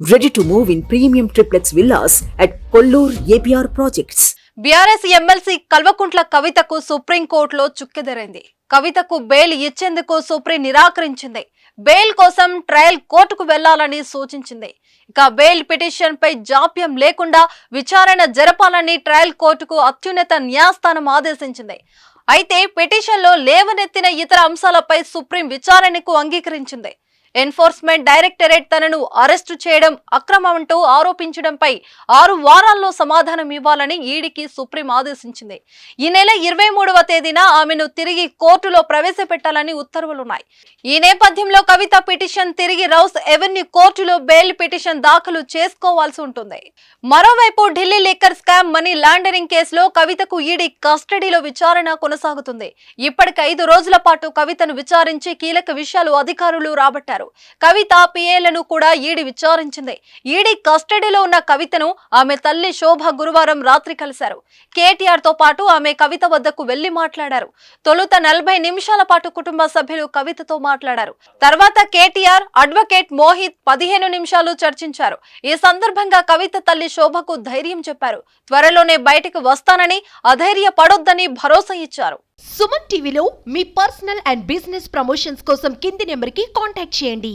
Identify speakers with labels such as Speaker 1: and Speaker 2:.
Speaker 1: Ready to move in premium triplex villas at Kollur APR Projects.
Speaker 2: BRS MLC Kalvakuntla కవితకు సుప్రీంకోర్టులో చుక్కెదురైంది. కవితకు bail ఇచ్చేందుకు supreme నిరాకరించింది. బెయిల్ కోసం ట్రయల్ కోర్టుకు వెళ్లాలని సూచించింది. ఇక బెయిల్ పిటిషన్ పై జాప్యం లేకుండా విచారణ జరపాలని ట్రయల్ కోర్టుకు అత్యున్నత న్యాయస్థానం ఆదేశించింది. అయితే పిటిషన్లో లేవనెత్తిన ఇతర అంశాలపై సుప్రీం విచారణకు అంగీకరించింది. ఎన్ఫోర్స్మెంట్ డైరెక్టరేట్ తనను అరెస్టు చేయడం అక్రమమంటూ ఆరోపించడంపై 6 వారాల్లో సమాధానం ఇవ్వాలని ఈడీకి సుప్రీం ఆదేశించింది. ఈ నెల 23వ తేదీన ఆమెను తిరిగి కోర్టులో ప్రవేశపెట్టాలని ఉత్తర్వులున్నాయి. ఈ నేపథ్యంలో కవిత పిటిషన్ తిరిగి రౌస్ ఎవెన్యూ కోర్టులో బెయిల్ పిటిషన్ దాఖలు చేసుకోవాల్సి ఉంటుంది. మరోవైపు Delhi liquor scam money laundering కేసులో కవితకు ఈడీ కస్టడీలో విచారణ కొనసాగుతుంది. ఇప్పటికి 5 రోజుల పాటు కవితను విచారించి కీలక విషయాలు అధికారులు రాబట్టారు. కవిత పిఏలను కూడా ఈడీ విచారించింది. ఈడీ కస్టడీలో ఉన్న కవితను ఆమె తల్లి శోభ గురువారం రాత్రి కలిశారు. కేటీఆర్ తో పాటు ఆమె కవిత వద్దకు వెళ్లి మాట్లాడారు. తొలుత 40 నిమిషాల పాటు కుటుంబ సభ్యులు కవితతో మాట్లాడారు. తర్వాత కేటీఆర్, అడ్వకేట్ మోహిత్ 15 నిమిషాలు చర్చించారు. ఈ సందర్భంగా కవిత తల్లి శోభకు ధైర్యం చెప్పారు. త్వరలోనే బయటకు వస్తానని, అధైర్య పడొద్దని భరోసా ఇచ్చారు.
Speaker 3: సుమన్ టీవీలో మీ పర్సనల్ అండ్ బిజినెస్ ప్రమోషన్స్ కోసం కింది నెంబర్కి కాంటాక్ట్ చేయండి.